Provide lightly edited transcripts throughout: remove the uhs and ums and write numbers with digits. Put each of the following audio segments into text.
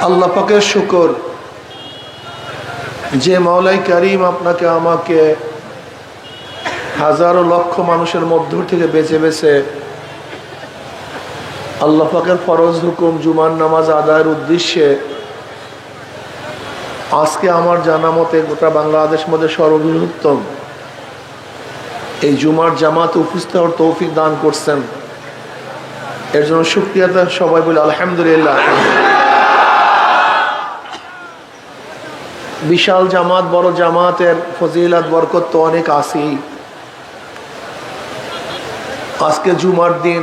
আল্লাহ পাকের শুকর যে মওলাই করিম আপনাকে আমাকে হাজারো লক্ষ মানুষের মধ্য থেকে বেছে বেছে আল্লাহ পাকের ফরজ হুকুম জুমার নামাজ আদায়ের উদ্দেশ্যে আজকে আমার জানা মতে গোটা বাংলাদেশ মধ্যে সর্ববৃহত্তম এই জুমার জামাতে উপস্থিত হওয়ার তৌফিক দান করছেন। এর জন্য শুকরিয়া সবাই বলে আলহামদুলিল্লাহ। বিশাল জামাত, বড় জামাতের ফজিলত বরকত তো অনেক আছেই। আজকে জুমার দিন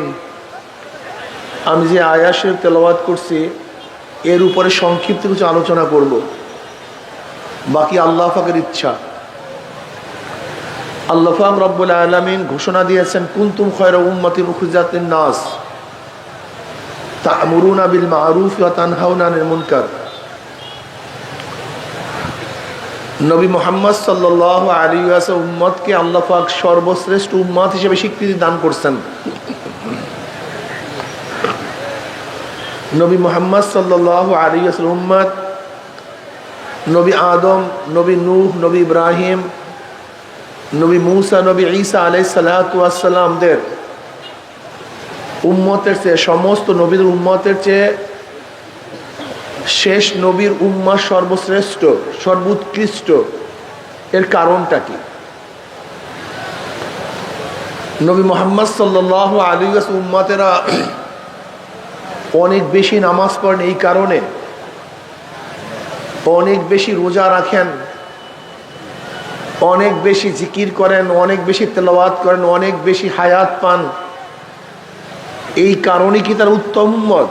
আমি যে আয়াতের তেলাওয়াত করছি এর উপরে সংক্ষিপ্ত কিছু আলোচনা করব, বাকি আল্লাহ পাকের ইচ্ছা। আল্লাহ পাক রব্বুল আলামিন ঘোষণা দিয়েছেন, কুনতুম খায়রা উম্মাতিন উখরিজাত লিন-নাস তা'মুরুনা বিল মা'রুফ ওয়া তানহাউনা আনিল মুনকার। নবী মুহাম্মদ সাল্লাল্লাহু আলাইহি ওয়াসাল্লাম উম্মতকে আল্লাহ পাক সর্বশ্রেষ্ঠ উম্মত হিসেবে স্বীকৃতি দান করছেন। নবী মুহাম্মদ সাল্লাল্লাহু আলাইহি ওয়াসাল্লাম উম্মত নবী আদম, নবী নূহ, নবী ইব্রাহিম, নবী মুসা, নবী ঈসা আলাইহিস সালাতু ওয়াস সালামদের উম্মতের চেয়ে, সমস্ত নবীর উম্মতের চেয়ে শেষ নবীর উম্মাহ সর্বশ্রেষ্ঠ, সর্বোৎকৃষ্ট। এর কারণটা কি? নবী মুহাম্মদ সাল্লাল্লাহু আলাইহি ওয়াসাল্লাম উম্মতেরা অনেক বেশি নামাজ পড়েন, এই কারণে অনেক বেশি রোজা রাখেন, অনেক বেশি জিকির করেন, অনেক বেশি তেলাওয়াত করেন, অনেক বেশি হায়াত পান। এই কারণে কি তার উত্তম উম্মত?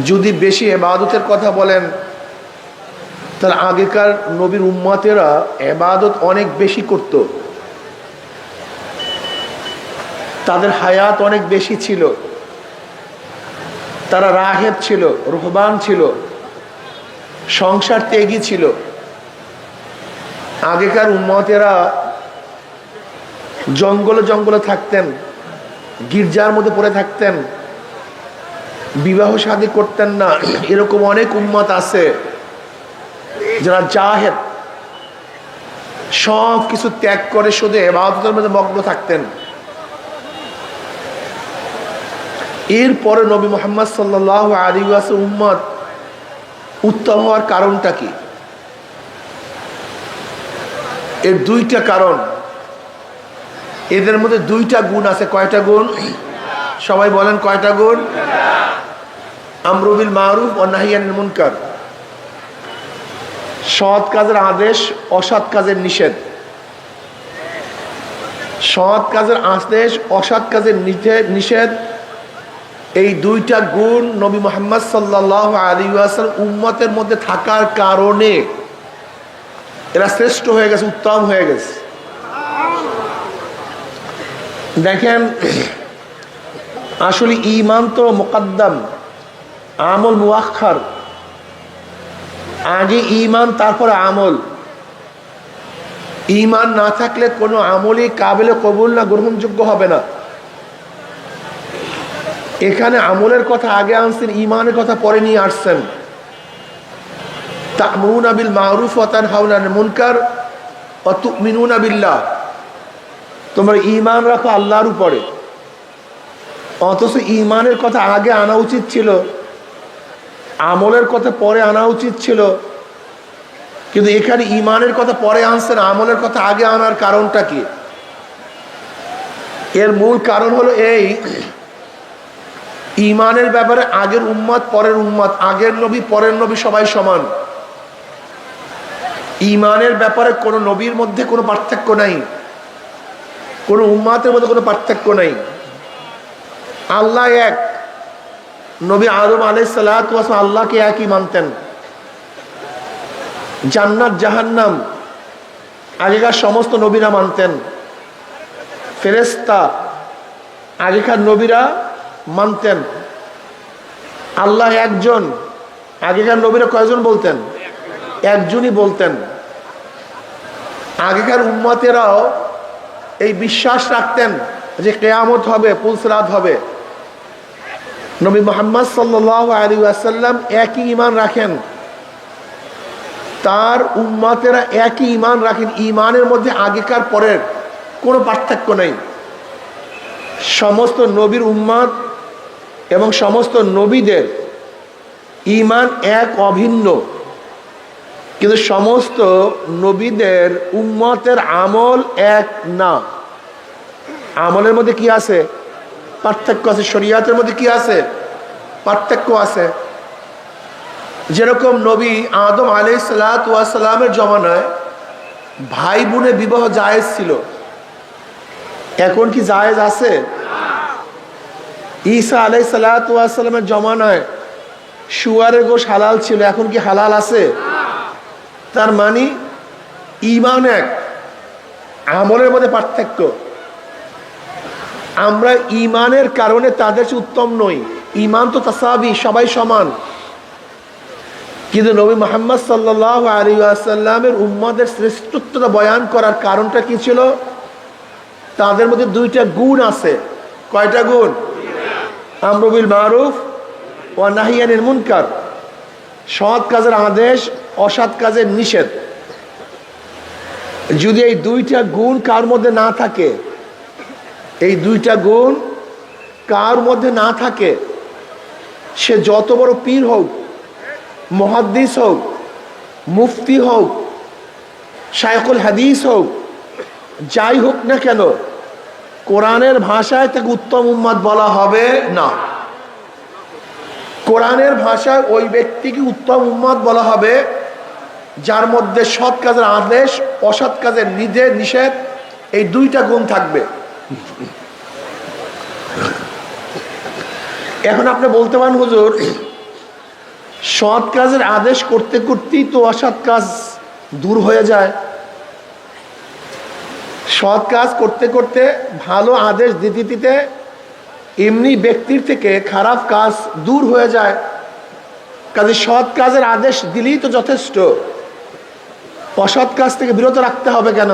যদি বেশি ইবাদতের কথা বলেন তার আগেকার নবীর উম্মতেরা ইবাদত অনেক বেশি করত, তাদের হায়াত অনেক বেশি ছিল, তারা রাহেব ছিল, রুহবান ছিল, সংসার ত্যাগী ছিল। আগেকার উম্মতেরা জঙ্গলে জঙ্গলে থাকতেন, গির্জার মধ্যে পড়ে থাকতেন, বিবাহ শাদী করতেন না। এরকম অনেক উম্মত আছে যারা জাহেদ, সব কিছু ত্যাগ করে শুধু ইবাদতের মধ্যে মগ্ন থাকতেন। এরপরে নবী মুহাম্মদ সাল্লাল্লাহু আলাইহি ওয়াসাল্লাম উম্মত উত্তম হওয়ার কারণটা কি? এর দুইটা কারণ। এদের মধ্যে দুইটা গুণ আছে। কয়টা গুণ? সবাই বলেন কয়টা গুণ? আমরু বিল মারুফ ওয়া নাহয়ি আনিল মুনকার। সৎ কাজের আদেশ, অসৎ কাজের নিষেধ। সৎ কাজের আদেশ, অসৎ কাজের নিষেধ, এই দুইটা গুণ নবী মুহাম্মদ সাল্লাল্লাহু আলাইহি ওয়াসাল্লাম উম্মতের মধ্যে থাকার কারণে এরা শ্রেষ্ঠ হয়ে গেছে, উত্তম হয়ে গেছে। দেখেন, আসলে ঈমান তো মুকদ্দম, আমল মুআক্খার। আগে ঈমান, তারপরে আমল। ঈমান না থাকলে কোনো আমলই কাবিলে কবুল না, গ্রহণযোগ্য হবে না। এখানে আমলের কথা আগে আনছেন, ঈমানের কথা পরে নিয়ে আসছেন। তা'মুরুনা বিল মারুফ ওয়া তানহাউনা আনিল মুনকার ওয়া তু'মিনুনা বিল্লাহ। তোমরা ঈমান রাখো আল্লাহর উপরে। অথচ ঈমানের কথা আগে আনা উচিত ছিল, আমলের কথা পরে আনা উচিত ছিল। কিন্তু এখানে ঈমানের কথা পরে আনছেন, আমলের কথা আগে আনার কারণটা কি? এর মূল কারণ হলো এই, ঈমানের ব্যাপারে আগের উম্মত পরের উম্মত, আগের নবী পরের নবী সবাই সমান। ঈমানের ব্যাপারে কোনো নবীর মধ্যে কোনো পার্থক্য নাই, কোনো উম্মতের মধ্যে কোনো পার্থক্য নাই। আল্লাহ এক। নবী আদম আলাইহিস সালাতু ওয়াস সালাম আল্লাহকে একই মানতেন। জান্নাত জাহান্নাম আগেকার সমস্ত নবীরা মানতেন। ফেরেশতা আগেকার নবীরা মানতেন। আল্লাহ একজন, আগেকার নবীরা কয়জন বলতেন? একজনই বলতেন। আগেকার উম্মতেরাও এই বিশ্বাস রাখতেন যে কিয়ামত হবে, পুলসিরাত হবে। নবী মুহাম্মদ সাল্লাল্লাহু আলাইহি ওয়াসাল্লাম একই ঈমান রাখেন, তার উম্মতেরা একই ঈমান রাখেন। ঈমানের মধ্যে আগেকার পরের কোনো পার্থক্য নেই। সমস্ত নবীর উম্মত এবং সমস্ত নবীদের ঈমান এক, অভিন্ন। কিন্তু সমস্ত নবীদের উম্মতের আমল এক না। আমলের মধ্যে কি আছে? পার্থক্য আছে। শরীয়তের মধ্যে কি আছে? পার্থক্য আছে। যেরকম নবী আদম আলাইহিসসালাতু ওয়াস সালামের জমানায় ভাই বোনে বিবাহ জায়েজ ছিল, এখন কি জায়েজ আছে? ঈসা আলাইহিসসালাতু ওয়াস সালামের জমানায় শুয়ারের গোশ হালাল ছিল, এখন কি হালাল আছে? তার মানে ঈমান এক, আমলের মধ্যে পার্থক্য। আমরা ঈমানের কারণে তাদের চেয়ে উত্তম নই। ঈমান তো তাসাবি, সবাই সমান। কিন্তু নবী মুহাম্মদ সাল্লাল্লাহু আলাইহি ওয়াসাল্লামের উম্মতের শ্রেষ্ঠত্বটা বয়ান করার কারণটা কি ছিল? তাদের মধ্যে দুইটা গুণ আছে। কয়টা গুণ? আমরু বিল মারুফ ওয়া নাহি আনিল মুনকার, সৎ কাজের আদেশ, অসৎ কাজের নিষেধ। যদি এই দুইটা গুণ কার মধ্যে না থাকে, এই দুইটা গুণ কার মধ্যে না থাকে, সে যত বড় পীর হোক, মুহাদ্দিস হোক, মুফতি হোক, শায়খুল হাদিস হোক, যাই হোক না কেন, কোরআনের ভাষায় তাকে উত্তম উম্মত বলা হবে না। কোরআনের ভাষায় ওই ব্যক্তিকে উত্তম উম্মত বলা হবে যার মধ্যে সৎ কাজের আদেশ, অসৎ কাজের নিষেধ, এই দুইটা গুণ থাকবে। এখন আপনি বলতে পারেন, হুজুর সৎ কাজের আদেশ করতে করতেই তো অসৎ কাজ দূর হয়ে যায়। সৎ কাজ করতে করতে, ভালো আদেশ দিতে দিতে এমনি ব্যক্তির থেকে খারাপ কাজ দূর হয়ে যায়। কাজে সৎ কাজের আদেশ দিলেই তো যথেষ্ট, অসৎ কাজ থেকে বিরত রাখতে হবে কেন?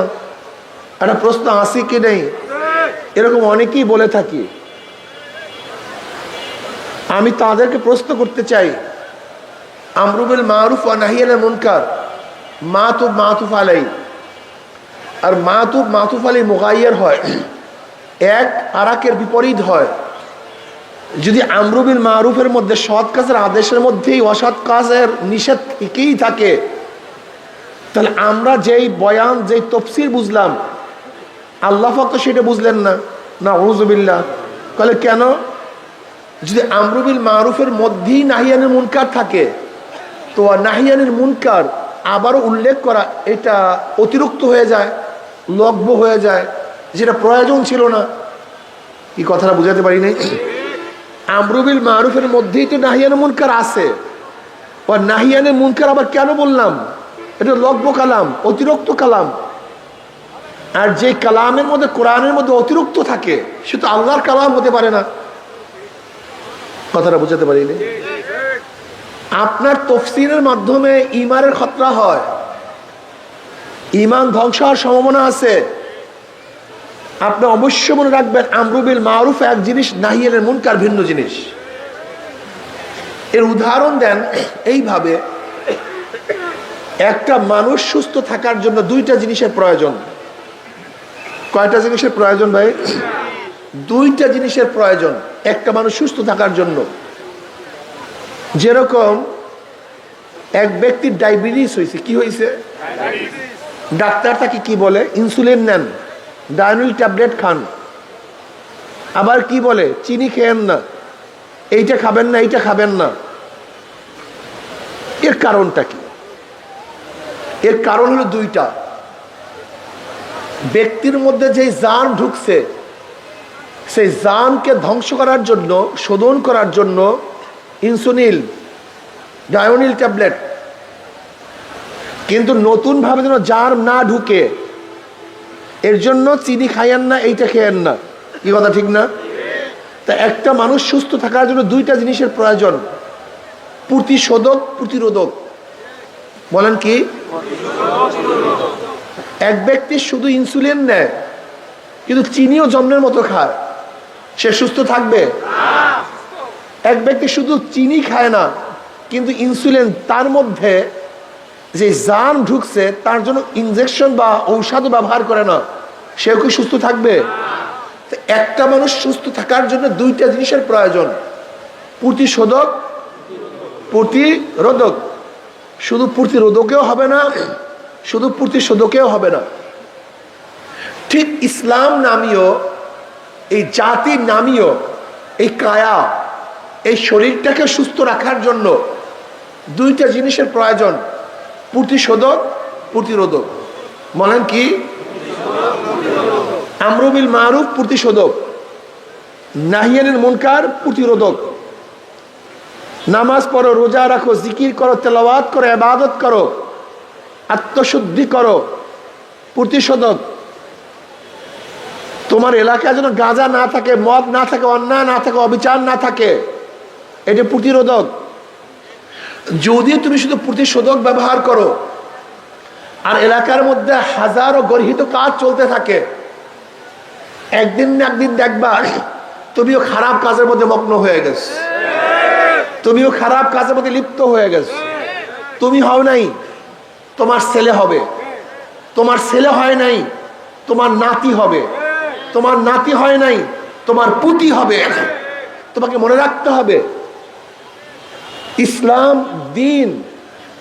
একটা প্রশ্ন আছে কি নেই? এরকম অনেকেই বলে থাকি। আমি তাদেরকে প্রশ্ন করতে চাই, আমরু বিল মারুফ ওয়া নাহি আনিল মুনকার মাতুফ আলাই, আর মাতুফ আলাই মুগায়্যার হয়, এক আরাকের বিপরীত হয়। যদি আমরু বিল মারুফের মধ্যে সৎ কাজের আদেশের মধ্যেই অসৎ কাজের নিষেধ থেকেই থাকে, তাহলে আমরা যেই বয়ান, যেই তফসির বুঝলাম, আল্লাহ পাক তো সেটা বুঝলেন না। নাউযুবিল্লাহ। তাহলে কেন? যদি আমরু বিল মারুফের মধ্যেই নাহি আনিল মুনকার থাকে, তো নাহি আনিল মুনকার আবারও উল্লেখ করা, এটা অতিরিক্ত হয়ে যায়, লগ্ব হয়ে যায়, যেটা প্রয়োজন ছিল না। কি কথাটা বুঝাতে পারি নাই? আমরু বিল মারুফের মধ্যেই তো নাহি আনিল মুনকার আছে, ও নাহি আনিল মুনকার আবার কেন বললাম? এটা লগ্ব কালাম, অতিরিক্ত কালাম। আর যে কালামের মধ্যে, কোরআনের মধ্যে অতিরিক্ত থাকে, সে তো আল্লাহর কালাম হতে পারে না। কথাটা বুঝাতে পারিনি? আপনার তফসিরের মাধ্যমে ঈমানের খতরা হয়, ঈমান ধ্বংস হওয়ার সম্ভাবনা আছে। আপনি অবশ্যই মনে রাখবেন, আমরু বিল মারুফ এক জিনিস, নাহি আনিল মুনকার ভিন্ন জিনিস। এর উদাহরণ দেন এইভাবে, একটা মানুষ সুস্থ থাকার জন্য দুইটা জিনিসের প্রয়োজন। কয়টা জিনিসের প্রয়োজন ভাই? দুইটা জিনিসের প্রয়োজন একটা মানুষ সুস্থ থাকার জন্য। যেরকম এক ব্যক্তির ডায়াবেটিস হয়েছে। কি হয়েছে? ডাক্তার তাকে কি বলে? ইনসুলিন নেন, ডায়নিল ট্যাবলেট খান। আবার কি বলে? চিনি খেয়েন না, এইটা খাবেন না, এইটা খাবেন না। এর কারণটা কি? এর কারণ হলো দুইটা। ব্যক্তির মধ্যে যে জার্ম ঢুকছে, সেই জার্মকে ধ্বংস করার জন্য, শোধন করার জন্য ইনসুলিন, ডায়োনিল ট্যাবলেট। কিন্তু নতুনভাবে যেন জার্ম না ঢুকে, এর জন্য চিনি খাইয়েন না, এইটা খেয়েন না। কি কথা ঠিক না? তা একটা মানুষ সুস্থ থাকার জন্য দুইটা জিনিসের প্রয়োজন, প্রতিশোধক, প্রতিরোধক। বলেন কি? এক ব্যক্তি শুধু ইনসুলিন নেয় কিন্তু চিনিও জন্মের মতো খায়, সে সুস্থ থাকবে? এক ব্যক্তি শুধু চিনি খায় না, কিন্তু ইনসুলিন তার মধ্যে যে জার্ম ঢুকছে তার জন্য ইনজেকশন বা ঔষধ ব্যবহার করে না, সেও কি সুস্থ থাকবে? একটা মানুষ সুস্থ থাকার জন্য দুইটা জিনিসের প্রয়োজন, প্রতিশোধক, প্রতিরোধক। শুধু প্রতিরোধকেও হবে না, শুধু প্রতিশোধকেও হবে না। ঠিক ইসলাম নামীয় এই জাতির নামীয় এই কায়া, এই শরীরটাকে সুস্থ রাখার জন্য দুইটা জিনিসের প্রয়োজন, প্রতিশোধক, প্রতিরোধক। বলেন কি? আমরু বিল মারুফ প্রতিশোধক, নাহি আনিল মুনকার প্রতিরোধক। নামাজ পড়ো, রোজা রাখো, জিকির করো, তেলাওয়াত করো, ইবাদত করো, আত্মশুদ্ধি করো, প্রতিশোধক। তোমার এলাকায় যেন গাঁজা না থাকে, মদ না থাকে, অন্যায় না থাকে, অবিচার না থাকে, এটা প্রতিরোধক। যদি তুমি শুধু প্রতিশোধক ব্যবহার করো আর এলাকার মধ্যে হাজারো গর্হিত কাজ চলতে থাকে, একদিন না একদিন দেখবা তুমিও খারাপ কাজের মধ্যে মগ্ন হয়ে গেছো, তুমিও খারাপ কাজের মধ্যে লিপ্ত হয়ে গেছো। তুমি হও নাই, তোমার ছেলে হবে, তোমার ছেলে হয় নাই, তোমার নাতি হবে, তোমার নাতি হয় নাই, তোমার পুতি হবে। তোমাকে মনে রাখতে হবে, ইসলাম দিন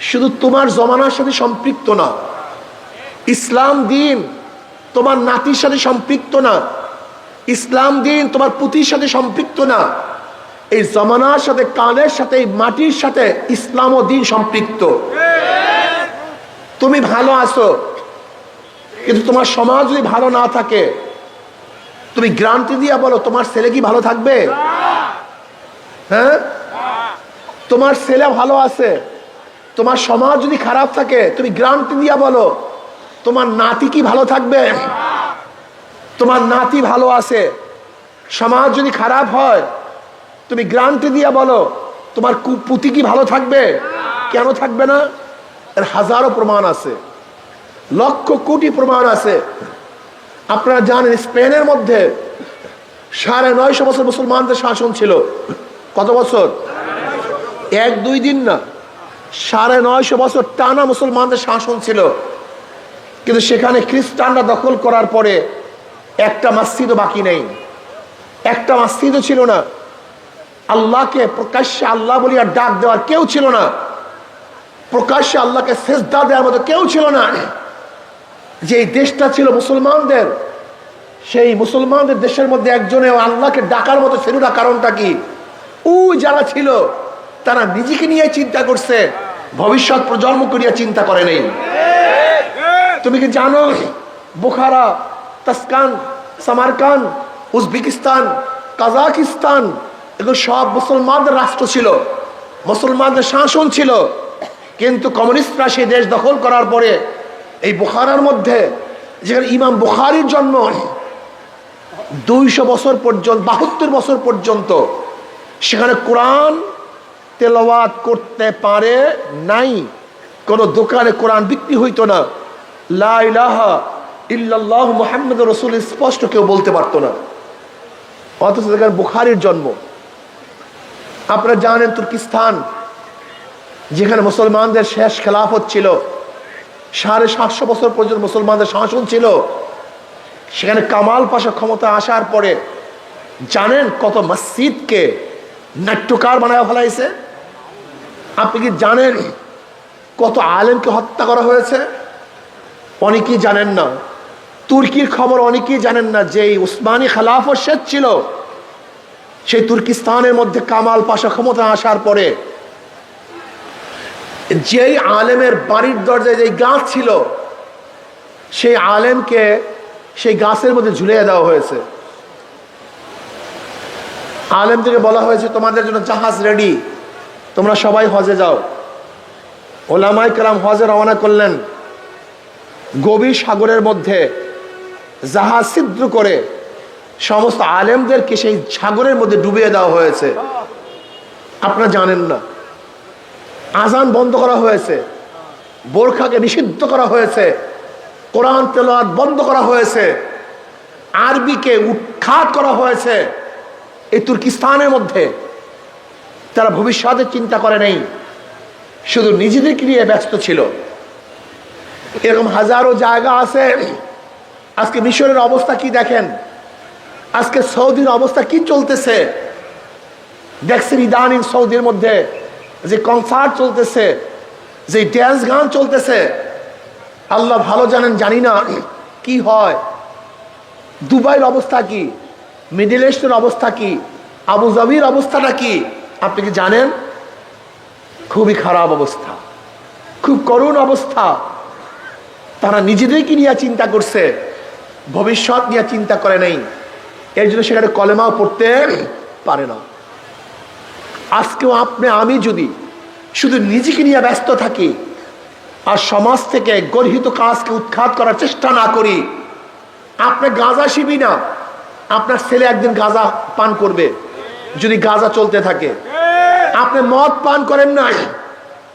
শুধু তোমার জমানার সাথে সম্পৃক্ত না, ইসলাম দিন তোমার নাতির সাথে সম্পৃক্ত না, ইসলাম দিন তোমার পুতির সাথে সম্পৃক্ত না। এই জমানার সাথে, কালের সাথে, এই মাটির সাথে ইসলাম ও দিন সম্পৃক্ত। তুমি ভালো আছো, কিন্তু তোমার সমাজ যদি ভালো না থাকে, তুমি গ্যারান্টি দিয়া বলো তোমার ছেলে কি ভালো থাকবে? হ্যাঁ, তোমার ছেলে ভালো আছে, তোমার সমাজ যদি খারাপ থাকে, তুমি গ্যারান্টি দিয়া বলো তোমার নাতি কি ভালো থাকবে? তোমার নাতি ভালো আছে, সমাজ যদি খারাপ হয়, তুমি গ্যারান্টি দিয়া বলো তোমার পুতি কি ভালো থাকবে? কেন থাকবে না? এর হাজারো প্রমাণ আছে, লক্ষ কোটি প্রমাণ আছে। আপনারা জানেন স্পেনের মধ্যে 950 বছর মুসলমানদের শাসন ছিল। কত বছর? 1-2 দিন না, 950 বছর টানা মুসলমানদের শাসন ছিল। কিন্তু সেখানে খ্রিস্টানরা দখল করার পরে একটা মসজিদও বাকি নেই, একটা মসজিদও ছিল না। আল্লাহকে প্রকাশ্যে আল্লাহ বলি আর ডাক দেওয়ার কেউ ছিল না, প্রকাশ্যে আল্লাহকে সেজদা দেওয়ার মতো কেউ ছিল না। যে দেশটা ছিল মুসলমানদের, সেই মুসলমানদের দেশের মধ্যে একজনে আল্লাহকে ডাকার মতো ছিল না। কারণটা কি? ও যারা ছিল তারা নিজেকে নিয়ে চিন্তা করছে, ভবিষ্যৎ প্রজন্ম করিয়া চিন্তা করে নেই। তুমি কি জানো বুখারা, তাসকান, সামারকান, উজবেকিস্তান, কাজাকিস্তান এগুলো সব মুসলমানদের রাষ্ট্র ছিল, মুসলমানদের শাসন ছিল। কিন্তু কমিউনিস্টরা সেই দেশ দখল করার পরে এই বুখারার মধ্যে, যেখানে ইমাম বুখারীর জন্ম, 200 বছর পর্যন্ত, 72 বছর পর্যন্ত সেখানে কোরআন তেলাওয়াত করতে পারে নাই। কোনো দোকানে কোরআন বিক্রি হইতো না, লা ইলাহা ইল্লাল্লাহ মুহাম্মাদুর রাসূল স্পষ্ট কেউ বলতে পারতো না। অথচ যেখানে বুখারীর জন্ম। আপনারা জানেন তুর্কিস্তান, যেখানে মুসলমানদের শেষ খেলাফত ছিল, 750 বছর পর্যন্ত মুসলমানদের শাসন ছিল, সেখানে কামাল পাশা ক্ষমতা আসার পরে জানেন কত মসজিদকে নাট্যকার বানায় ফেলাইছে? আপনি কি জানেন কত আলেমকে হত্যা করা হয়েছে? অনেকেই জানেন না। তুর্কির খবর অনেকেই জানেন না যে উসমানী খেলাফত শেষ ছিল, সেই তুর্কিস্তানের মধ্যে কামাল পাশা ক্ষমতা আসার পরে যেই আলেমের বাড়ির দরজায় যেই গাছ ছিল, সেই আলেমকে সেই গাছের মধ্যে ঝুলিয়ে দেওয়া হয়েছে। আলেম থেকে বলা হয়েছে তোমাদের জন্য জাহাজ রেডি, তোমরা সবাই হজে যাও। ওলামায়ে কেরাম হজে রওনা করলেন। গভীর সাগরের মধ্যে জাহাজ ছিদ্র করে সমস্ত আলেমদেরকে সেই সাগরের মধ্যে ডুবিয়ে দেওয়া হয়েছে। আপনারা জানেন না। আজান বন্ধ করা হয়েছে, বোরখাকে নিষিদ্ধ করা হয়েছে, কোরআন তেলাওয়াত বন্ধ করা হয়েছে, আরবিকে উৎখাত করা হয়েছে এই তুর্কিস্তানের মধ্যে। তারা ভবিষ্যতের চিন্তা করে নাই, শুধু নিজেদেরকে নিয়ে ব্যস্ত ছিল। এরকম হাজারো জায়গা আছে। আজকে মিশরের অবস্থা কি দেখেন, আজকে সৌদির অবস্থা কি চলতেছে দেখছেন। ইদানিং সৌদির মধ্যে যে কনসার্ট চলতেছে, যে ড্যান্স গান চলতেছে, আল্লাহ ভালো জানেন, জানি না কি হয়। দুবাইয়ের অবস্থা কি, মিডল ইস্টের অবস্থা কি, আবুধাবির অবস্থাটা কি আপনি কি জানেন? খুবই খারাপ অবস্থা, খুব করুণ অবস্থা। তারা নিজেদেরকে নিয়ে চিন্তা করছে, ভবিষ্যৎ নিয়ে চিন্তা করে নাই। এর জন্য সেখানে কলেমাও পড়তে পারে না। আজকেও আপনি আমি যদি শুধু নিজেকে নিয়ে ব্যস্ত থাকি আর সমাজ থেকে গর্হিত কাজকে উৎখাত করার চেষ্টা না করি, আপনি গাঁজা শিবি না, আপনার ছেলে একদিন গাঁজা পান করবে যদি গাঁজা চলতে থাকে। আপনি মদ পান করেন না,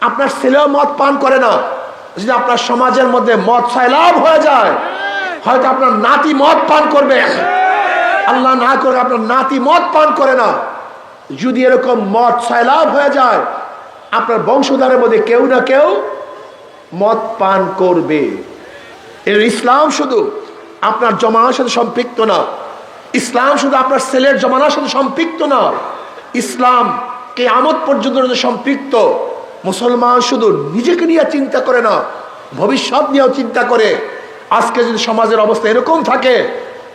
আপনার ছেলেও মদ পান করে না। যদি আপনার সমাজের মধ্যে মদ সয়লাব হয়ে যায়, হয়তো আপনার নাতি মদ পান করবে, আল্লাহ না করে আপনার নাতি মদ পান করে না। যদি এরকম মদ সয়লাব হয়ে যায়, আপনার বংশধরের মধ্যে কেউ না কেউ মদ পান করবে। এর ইসলাম শুধু আপনার জমানার সাথে সম্পৃক্ত না, ইসলাম শুধু আপনার ছেলের জমানার সাথে সম্পৃক্ত না, ইসলাম কিয়ামত পর্যন্ত সম্পৃক্ত। মুসলমান শুধু নিজেকে নিয়ে চিন্তা করে না, ভবিষ্যৎ নিয়েও চিন্তা করে। আজকে যদি সমাজের অবস্থা এরকম থাকে,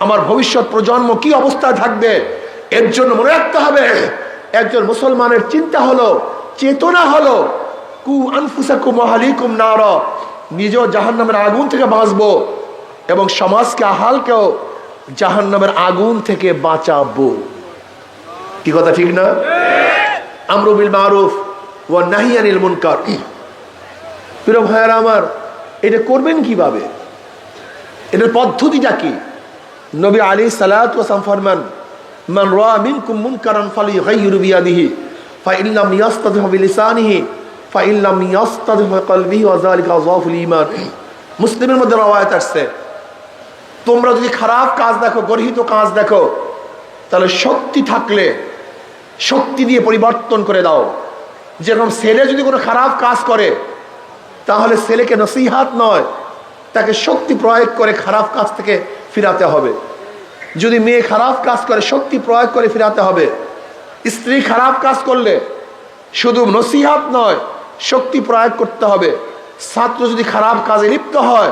আমার ভবিষ্যৎ প্রজন্ম কি অবস্থায় থাকবে। এর জন্য মনে রাখতে হবে, একজন মুসলমানের চিন্তা হলো, চেতনা হলো, কু আনফুসাকুম ওয়া আহলিকুম নার, নিজেও জাহান্নামের আগুন থেকে বাঁচবো এবং সমাজকে আহালকেও জাহান্নামের আগুন থেকে বাঁচাবো। কি কথা ঠিক না? আমরু বিল মারুফ ওয়া নাহি আনিল মুনকার। প্রিয় ভাইয়েরা আমার, এটা করবেন কিভাবে? এটার পদ্ধতিটা কি? নবী আলাইহিস সালাতু ওয়াস সালাম ফরমান, মান রাআ মিনকুম মুনকারান ফালিয়ুগাইয়িরু বিয়াদিহি ফাইন লাম ইয়াস্তাতিহ বিলিসানিহি ফাইন লাম ইয়াস্তাতিহ বিকলবিহি ওয়া যালিকা যাফুল ঈমান। মুসলিমের মধ্যে রওয়ায়াত আসছে, তোমরা যদি খারাপ কাজ দেখো, গর্হিত কাজ দেখো, তাহলে শক্তি থাকলে শক্তি দিয়ে পরিবর্তন করে দাও। যেরকম ছেলে যদি কোনো খারাপ কাজ করে, তাহলে ছেলেকে নসিহাত নয়, তাকে শক্তি প্রয়োগ করে খারাপ কাজ থেকে ফিরাতে হবে। যদি মেয়ে খারাপ কাজ করে, শক্তি প্রয়োগ করে ফিরাতে হবে। স্ত্রী খারাপ কাজ করলে শুধু নসিহাত নয়, শক্তি প্রয়োগ করতে হবে। ছাত্র যদি খারাপ কাজে লিপ্ত হয়,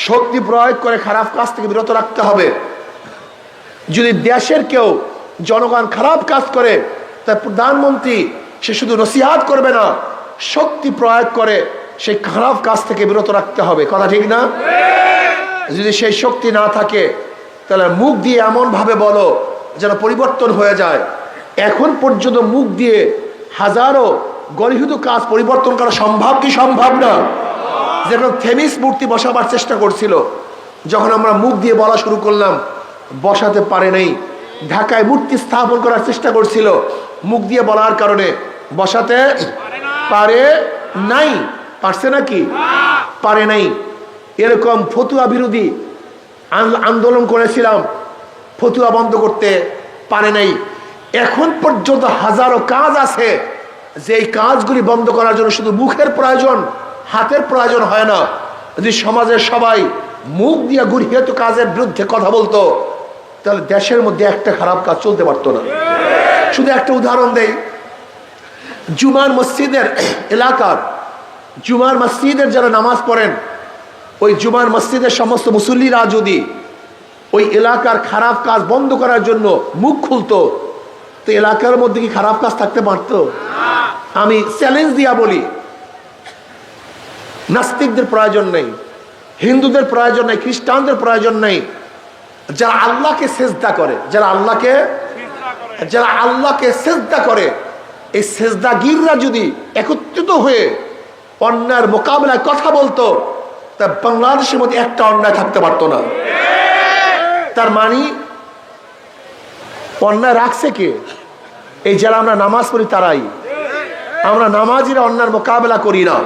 শক্তি প্রয়োগ করে খারাপ কাজ থেকে বিরত রাখতে হবে। যদি দেশের কেউ জনগণ খারাপ কাজ করে, তাই প্রধানমন্ত্রী সে শুধু নসিহাত করবে না, শক্তি প্রয়োগ করে সেই খারাপ কাজ থেকে বিরত রাখতে হবে। কথা ঠিক না? যদি সেই শক্তি না থাকে, তাহলে মুখ দিয়ে এমন ভাবে বলো যেন পরিবর্তন হয়ে যায়। এখন পর্যন্ত মুখ দিয়ে হাজারো গর্হিত কাজ পরিবর্তন করা সম্ভব কি সম্ভব না? যেরকম থেমিস মূর্তি বসাবার চেষ্টা করছিল, যখন আমরা মুখ দিয়ে বলা শুরু করলাম, বসাতে পারে নাই। ঢাকায় মূর্তি স্থাপন করার চেষ্টা করছিল, মুখ দিয়ে বলার কারণে বসাতে পারে নাই। পারছে নাকি? পারে নাই। এরকম ফতুয়া বিরোধী আন্দোলন করেছিলাম, ফতুয়া বন্ধ করতে পারে নাই। এখন পর্যন্ত হাজারো কাজ আছে, যে এই কাজগুলি বন্ধ করার জন্য শুধু মুখের প্রয়োজন, হাতের প্রয়োজন হয় না। যদি সমাজের সবাই মুখ দিয়ে গর্হিত কাজের বিরুদ্ধে কথা বলতো, তাহলে দেশের মধ্যে একটা খারাপ কাজ চলতে পারতো না। শুধু একটা উদাহরণ দেই, জুমার মসজিদের এলাকার, জুমার মসজিদের যারা নামাজ পড়েন, ওই জুমার মসজিদের সমস্ত মুসল্লিরা যদি ওই এলাকার খারাপ কাজ বন্ধ করার জন্য মুখ খুলতো, তো এলাকার মধ্যে কি খারাপ কাজ থাকতে পারতো? আমি চ্যালেঞ্জ দিয়া বলি, নাস্তিকদের প্রয়োজন নেই, হিন্দুদের প্রয়োজন নেই, খ্রিস্টানদের প্রয়োজন নেই। যারা আল্লাহকে সেজদা করে, যারা আল্লাহকে সেজদা করে, এই সেজদাগিররা যদি একত্রিত হয়ে অন্যায়ের মোকাবেলায় কথা বলতো, তা বাংলাদেশের মধ্যে একটা অন্যায় থাকতে পারতো না। তার মানে অন্যায় রাখছে কে? এই যারা আমরা নামাজ পড়ি তারাই। আমরা নামাজিরা অন্যায়ের মোকাবেলা করি না,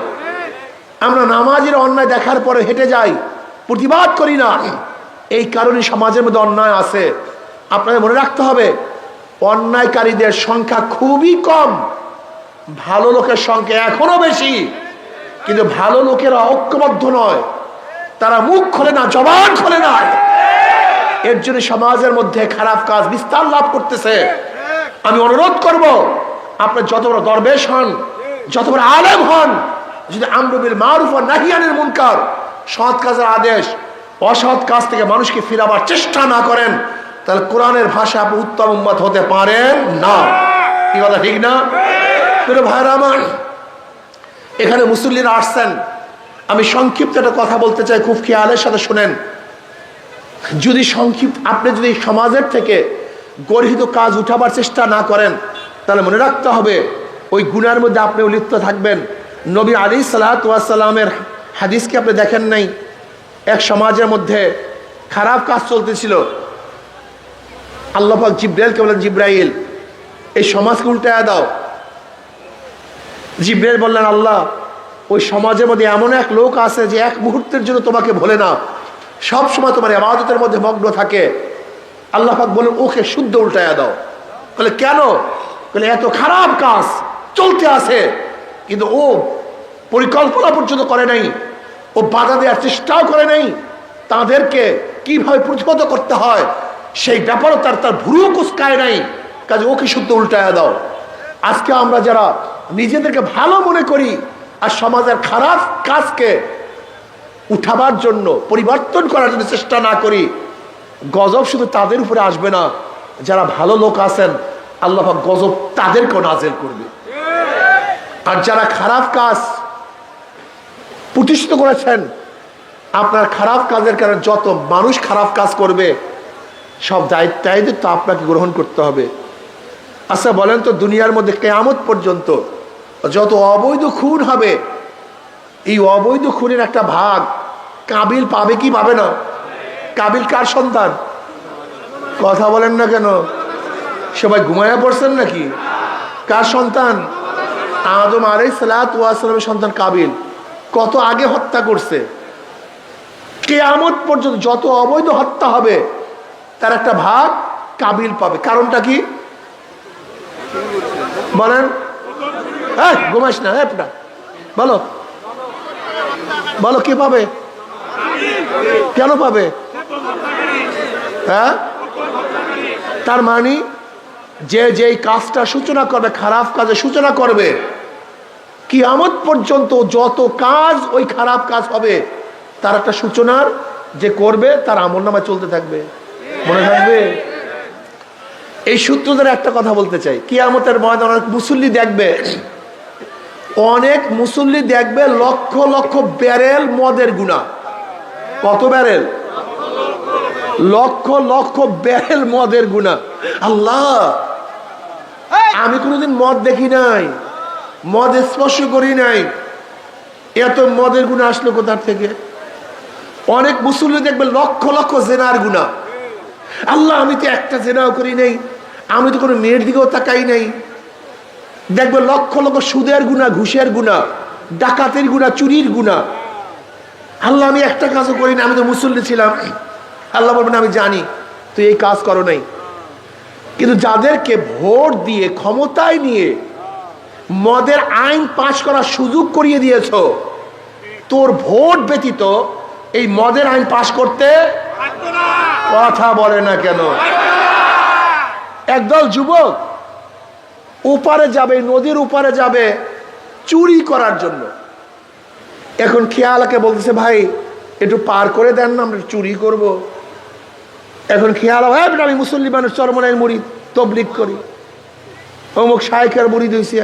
আমরা নামাজিরা অন্যায় দেখার পরে হেঁটে যাই, প্রতিবাদ করি না। এই কারণে সমাজের মধ্যে অন্যায় আছে। আপনাদের মনে রাখতে হবে, অন্যায়কারীদের সংখ্যা খুবই কম, ভালো লোকের সংখ্যা এখনো বেশি, কিন্তু ভালো লোকেরা ঐক্যবদ্ধ নয়, তারা মুখ খোলে না, জবান খোলে না। এর জন্য সমাজের মধ্যে খারাপ কাজ বিস্তার লাভ করতেছে। আমি অনুরোধ করব, আপনি যত বড় দরবেশ হন, যত বড় আলেম হন, যদি আমরু বিল মারুফ ওয়া নাহি আনিল মুনকার, সৎ কাজের আদেশ অসৎ কাজ থেকে মানুষকে ফিরাবার চেষ্টা না করেন, তাহলে কোরআনের ভাষা আপনি উত্তম উম্মত হতে পারেন না। কি কথা ঠিক না? প্রিয় ভাইরা আমার, এখানে মুসল্লিরা আসছেন, আমি সংক্ষিপ্ত একটা কথা বলতে চাই, খুব খেয়ালের সাথে শুনেন। যদি সংক্ষিপ্ত আপনি যদি সমাজের থেকে গর্হিত কাজ উঠাবার চেষ্টা না করেন, তাহলে মনে রাখতে হবে ওই গুনার মধ্যে আপনিও লিপ্ত থাকবেন। নবী আলাইহিস সালাতু ওয়াস সালামের হাদিসকে আপনি দেখেন নাই? এক সমাজের মধ্যে খারাপ কাজ চলতেছিল, আল্লাহ পাক জিব্রাইলকে বলেন, জিব্রাইল এই সমাজকে উল্টায়া দাও। জিব্রাইল বললেন, আল্লাহ ওই সমাজের মধ্যে এমন এক লোক আছে যে এক মুহূর্তের জন্য তোমাকে ভোলে না, সব সময় তোমার ইবাদতের মধ্যে মগ্ন থাকে। আল্লাহ পাক বলেন, ওকে শুদ্ধ উল্টায়া দাও। বলে কেন? বলে এত খারাপ কাজ চলতে আছে, কিন্তু ও পরিকল্পনা পর্যন্ত করে নাই, ও বাধা দেওয়ার চেষ্টাও করে নাই, তাদেরকে কিভাবে প্রতিহত করতে হয় সেই ব্যাপারও তার ভুরু কুচকায় নাই, কাজে ওকে শুদ্ধ উল্টায়া দাও। আজকে আমরা যারা নিজেদেরকে ভালো মনে করি আর সমাজের খারাপ কাজকে উঠাবার জন্য, পরিবর্তন করার জন্য চেষ্টা না করি, গজব শুধু তাদের উপরে আসবে না, যারা ভালো লোক আছেন আল্লাহ পাক গজব তাদেরকেও নাযিল করবে। আর যারা খারাপ কাজ প্রতিষ্ঠিত করেছেন, আপনার খারাপ কাজের কারণে যত মানুষ খারাপ কাজ করবে, সব দায়িত্ব আপনাকে গ্রহণ করতে হবে। আচ্ছা বলেন তো, দুনিয়ার মধ্যে কিয়ামত পর্যন্ত যত অবৈধ খুন হবে, এই অবৈধ খুনের একটা ভাগ কাবিল পাবে কি পাবে না? কাবিল কার সন্তান? কথা বলেন না কেন? সবাই ঘুমায়া পড়ছেন নাকি? কার সন্তান? আদম আলাইহিস সালাতু ওয়াস সালামের সন্তান কাবিল। কত আগে হত্যা করছে। কিয়ামত পর্যন্ত যত অবৈধ হত্যা হবে তার একটা ভাগ কাবিল পাবে। কারণটা কি বলেন? হ্যাঁ, ঘুমাইস না, হ্যাঁ বলো বলো, কি পাবে? কেন পাবে? হ্যাঁ, তার মানে যে যেই কাজটা সূচনা করবে, খারাপ কাজের সূচনা করবে, কিয়ামত পর্যন্ত যত কাজ ওই খারাপ কাজ হবে তার একটা সূচনার যে করবে তার আমলনামায় চলতে থাকবে। মনে থাকবে? এই সূত্র ধরে একটা কথা বলতে চাই, কিয়ামতের ময়দানে অনেক মুসল্লি দেখবে, অনেক মুসল্লি দেখবে লক্ষ লক্ষ ব্যারেল মদের গুনাহ। কত ব্যারেল? লক্ষ লক্ষ ব্যারেল মদের গুনাহ। আল্লাহ, আমি কোনোদিন মদ দেখি নাই, মদ স্পর্শ করি নাই, এত মদের গুনাহ আসলো কোথার থেকে? অনেক মুসল্লি দেখবে লক্ষ লক্ষ জেনার গুনাহ। আল্লাহ, আমি তো একটা জেনাও করি নাই, আমি তো কোনো মেয়ের দিকেও তাকাই নাই। দেখবে লক্ষ লক্ষ সুদের গুনাহ, ঘুষের গুনাহ, ডাকাতের গুনাহ, চুরির গুনাহ। আল্লাহ, আমি একটা কাজও করি না, আমি তো মুসল্লি ছিলাম। আল্লাহ বলবেন, আমি জানি তুই এই কাজ করো নাই, কিন্তু যাদেরকে ভোট দিয়ে ক্ষমতায় নিয়ে মদের আইন পাশ করার সুযোগ করিয়ে দিয়েছ, তোর ভোট ব্যতীত এই মদের আইন পাশ করতে কথা বলে না কেন? একদল যুবক ওপারে যাবে, নদীর ওপারে যাবে চুরি করার জন্য। এখন খেয়ালাকে বলতেছে, ভাই একটু পার করে দেন না, আমরা চুরি করব। এখন খেয়ালা, ভাই আমি মুসল্লি মানুষ, চরমনাইয়ের মুরিদ, তবলিগ করি, অমুক শায়েখের মুরিদ হয়েছি,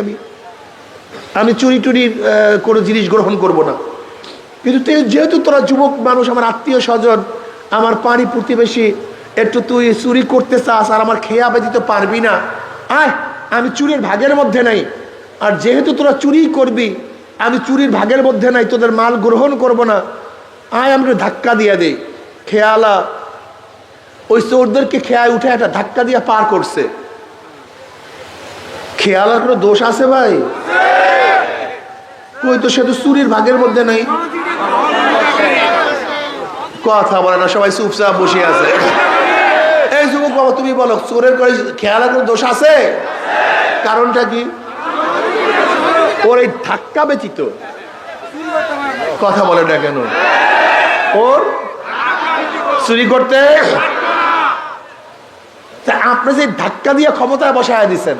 আমি চুরি টুরি কোনো জিনিস গ্রহণ করব না। কিন্তু যেহেতু তোরা যুবক মানুষ, আমার আত্মীয় স্বজন, আমার পাড়ি প্রতিবেশী, একটু তুই চুরি করতে চাস আর আমার খেয়া ব্যতীত পারবি না, আয় আমি চুরির ভাগের মধ্যে নাই। আর যেহেতু তোরা চুরি করবি, আমি চুরির ভাগের মধ্যে নাই, তোদের মাল গ্রহণ করব না, আয় আমরা ধাক্কা দিয়ে দেই। খেয়ালা ওই চোরদেরকে খেয়ায় উঠে একটা ধাক্কা দিয়ে পার করছে। খেয়ালার কোনো দোষ আছে ভাই? ওই তো, সে তো চুরির ভাগের মধ্যে নাই। কথা বলে না, সবাই চুপচাপ বসে আছে। এই যুবক বাবা, তুমি বলো, চোরের করে খেয়ালার কোনো দোষ আছে? কারণটা কি? ওর এই ধাক্কা ব্যতীত কথা বলে না কেন? ওর চুরি করতে আপনি যে ধাক্কা দিয়ে ক্ষমতায় বসায় দিচ্ছেন,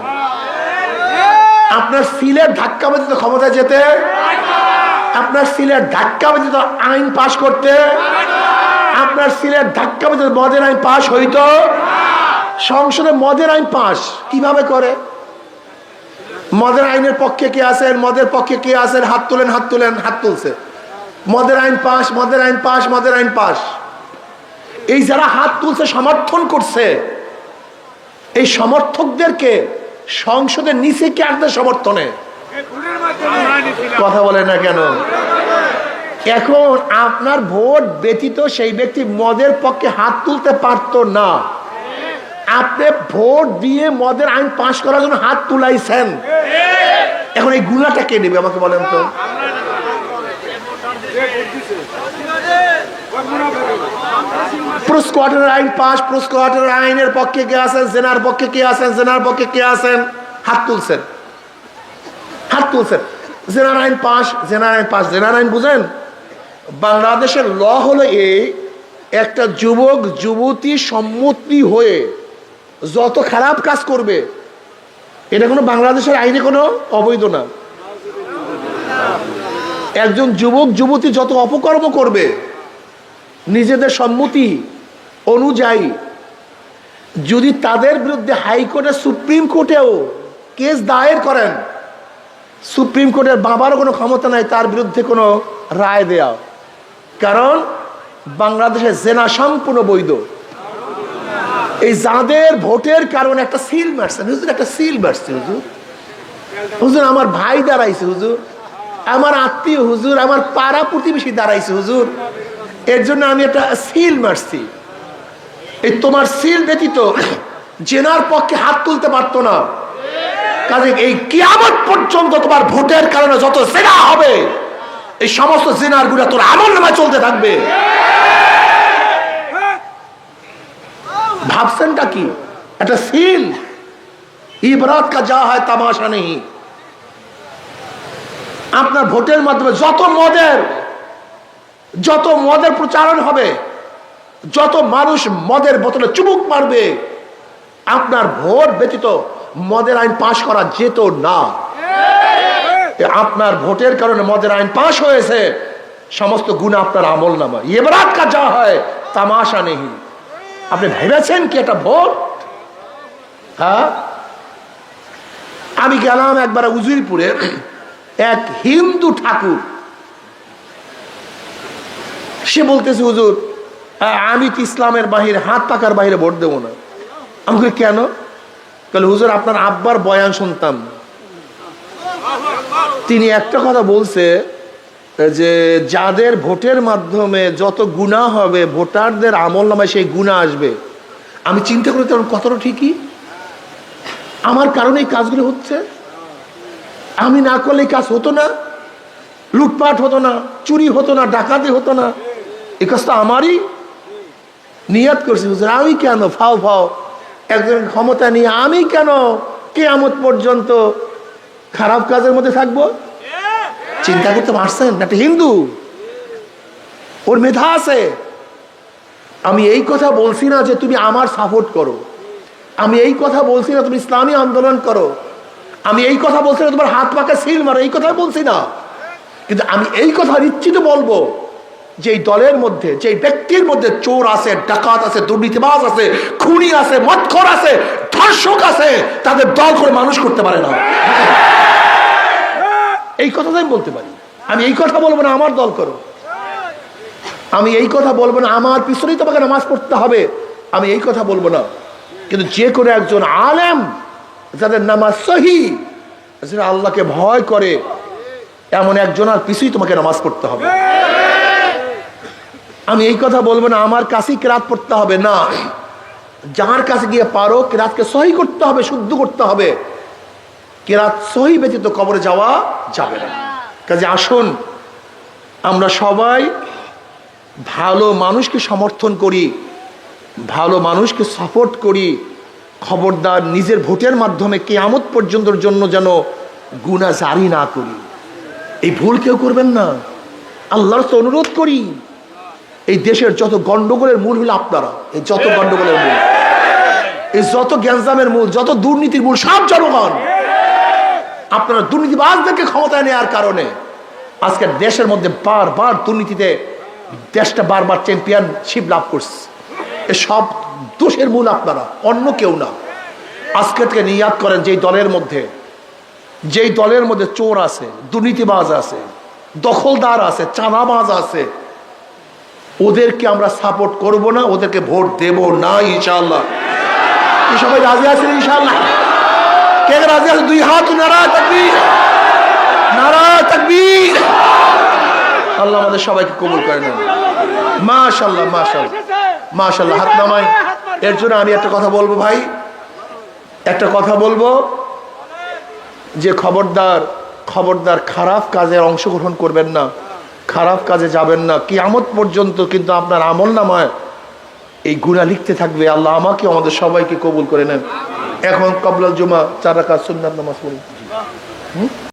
আপনার সিলের ধাক্কা ব্যতীত ক্ষমতায় যেতে, আপনার সিলের ধাক্কা ব্যতীত আইন পাশ করতে, আপনার সিলের ধাক্কা ব্যতীত মদের আইন পাশ হইতো। সংসদে মদের আইন পাশ কিভাবে করে? মদের আইনের পক্ষে কে আছেন, মদের পক্ষে কে আছেন? হাত তুলেন, হাত তুলেন, হাত তুলছে। মদের আইন পাশ, মদের আইন পাশ, মদের আইন পাশ। এই যারা হাত তুলছে, সমর্থন করছে, এই সমর্থকদেরকে সংসদের নিচে কে আসবে সমর্থনে? কথা বলে না কেন? এখন আপনার ভোট ব্যতীত সেই ব্যক্তি মদের পক্ষে হাত তুলতে পারতো না। আপনি ভোট দিয়ে মদের আইন পাশ করার জন্য হাত তুলাইছেন। এখন এই গুনাহটা কে নেবে আমাকে বলেন তো? প্রস্কোয়াটার আইন পাশ, প্রস্কোয়াটার আইনের পক্ষে কে আছেন? জেনার পক্ষে কে আছেন? জেনার পক্ষে কে আছেন? হাত তুলছেন, হাত তুলছেন। জেনার আইন পাশ, জেনার আইন পাশ। জেনার আইন বুঝেন? বাংলাদেশের ল হলো এই, একটা যুবক যুবতী সম্মতি হয়ে যত খারাপ কাজ করবে, এটা কোনো বাংলাদেশের আইনে কোনো অবৈধ না। একজন যুবক যুবতী যত অপকর্ম করবে নিজেদের সম্মতি অনুযায়ী, যদি তাদের বিরুদ্ধে হাইকোর্টে সুপ্রিম কোর্টেও কেস দায়ের করেন, সুপ্রিম কোর্টের বাবারও কোনো ক্ষমতা নাই তার বিরুদ্ধে কোনো রায় দেয়া। কারণ বাংলাদেশে জেনা সম্পূর্ণ বৈধ। এই যাদের ভোটের কারণে একটা সিল মারছেন হুজুর, একটা সিল মারছে হুজুর, হুজুর আমার ভাই দাঁড়াইছে হুজুর, আমার আত্মীয় হুজুর, আমার পাড়া প্রতিবেশী দাঁড়াইছে হুজুর, এর জন্য আমি একটা সিল মারছি। এই তোমার সিল ব্যতীত জেনার পক্ষে হাত তুলতে পারতো না। কাজে এই কিয়ামত পর্যন্ত তোমার ভোটের কারণে যত জেনা হবে, এই সমস্ত জেনার গুলা তোর আমলনামায় চলতে থাকবে। ভাবছেনটা কি? একটা সিল। ইবরাত কা যা হয় তামাশা নেই। আপনার ভোটের মাধ্যমে যত মদের প্রচারণ হবে, যত মানুষ মদের বোতলে চুমুক মারবে, আপনার ভোট ব্যতীত মদের আইন পাশ করা যেত না। আপনার ভোটের কারণে মদের আইন পাশ হয়েছে, সমস্ত গুনাহ আপনার আমলনামায়। ইবরাত কা যা হয় তামাশা নেই। আপনি ভেবেছেন কি এটা ভোট? হ্যাঁ, আমি গেলাম একবার উজিরপুরে, এক হিন্দু ঠাকুর, সে বলতেছে হুজুর আমি তো ইসলামের বাহিরে, হাত পাকার বাহিরে ভোট দেবো না। আমি বলি কেন? বলে হুজুর আপনার আব্বার বয়ান শুনতাম, তিনি একটা কথা বলছে যে যাদের ভোটের মাধ্যমে যত গুনাহ হবে, ভোটারদের আমলনামায় সেই গুনাহ আসবে। আমি চিন্তা করি তখন কতটা ঠিকই, আমার কারণে এই কাজগুলো হচ্ছে। আমি না করলে এই কাজ হতো না, লুটপাট হতো না, চুরি হতো না, ডাকাতি হতো না। এই কাজটা আমারই নিয়ত করছি হুজুর। আমি কেন ফাও ফাও একজন ক্ষমতা নিয়ে আমি কেন কিয়ামত পর্যন্ত খারাপ কাজের মধ্যে থাকবো? চিন্তা করতে পারছেন? একটা হিন্দু, ওর মেধা আছে। আমি এই কথা বলছি না যে তুমি আমার সাপোর্ট করো, আমি এই কথা বলছি না তুমি ইসলামী আন্দোলন করো, আমি এই কথা বলছি না তোমার হাত পাকা সিল মারো, এই কথা বলছি না। কিন্তু আমি এই কথা নিশ্চিত বলবো যে এই দলের মধ্যে, যে ব্যক্তির মধ্যে চোর আছে, ডাকাত আছে, দুর্নীতিবাজ আছে, খুনি আছে, মদখোর আছে, ধর্ষক আছে, তাদের দল করে মানুষ করতে পারে না। এই কথাটা আমি বলতে পারি। আমি এই কথা বলবো না আমার দল করো, আমি এই কথা বলবো না আমার পিছনেই তোমাকে নামাজ পড়তে হবে, আমি এই কথা বলবো না। কিন্তু যে কোনো একজন আলেম যাদের নামাজ সহি, যারা আল্লাহকে ভয় করে, এমন একজনের পিছুই তোমাকে নামাজ পড়তে হবে। আমি এই কথা বলবো না আমার কাছেই কেরাত পড়তে হবে, না, যার কাছে গিয়ে পারো কেরাতকে সহি করতে হবে, শুদ্ধ করতে হবে। কেরাত সহি ব্যতীত কবরে যাওয়া যাবে না। কাজে আসুন আমরা সবাই ভালো মানুষকে সমর্থন করি, ভালো মানুষকে সাপোর্ট করি। খবরদার নিজের ভোটের মাধ্যমে কিয়ামত পর্যন্তর জন্য যেন গুনাহ জারি না করি। এই ভুল কেউ করবেন না, আল্লাহর তো অনুরোধ করি। এই দেশের যত গন্ডগোলের মূল হলো আপনারা, এই যত গন্ডগোলের মূল, এই যত গ্যাঞ্জামের মূল, যত দুর্নীতির মূল সব জনগণ। আপনারা দুর্নীতিবাজদেরকে ক্ষমতায় নেওয়ার কারণে আজকে দেশের মধ্যে বারবার দুর্নীতিতে দেশটা বারবার চ্যাম্পিয়নশিপ লাভ করছে। এ সব দোষের মূল আপনারা, অন্য কেউ না। আজকে থেকে নিয়াত করেন, যেই দলের মধ্যে চোর আছে, দুর্নীতিবাজ আছে, দখলদার আছে, চাঁদাবাজ আছে, ওদেরকে আমরা সাপোর্ট করব না, ওদেরকে ভোট দেব না ইনশাআল্লাহ। কি সবাই রাজি আছেন ইনশাআল্লাহ? কে রাজি আছে? দুই হাত নারা তাকবীর, নারা তাকবীর। আল্লাহ আমাদের সবাইকে কবুল করে নেন। মাশাআল্লাহ, মাশাআল্লাহ, মাশাআল্লাহ। হাত নামাই। এর জন্য আমি একটা কথা বলবো ভাই, একটা কথা বলবো যে খবরদার খারাপ কাজে অংশগ্রহণ করবেন না, খারাপ কাজে যাবেন না। কিয়ামত পর্যন্ত কিন্তু আপনার আমলনামায় এই গুনাহ লিখতে থাকবে। আল্লাহ আমাকে আমাদের সবাইকে কবুল করে নেন। এখন ক্বাবলাল জুমা 4 রাকাত সুন্নাত নামাজ পড়ি।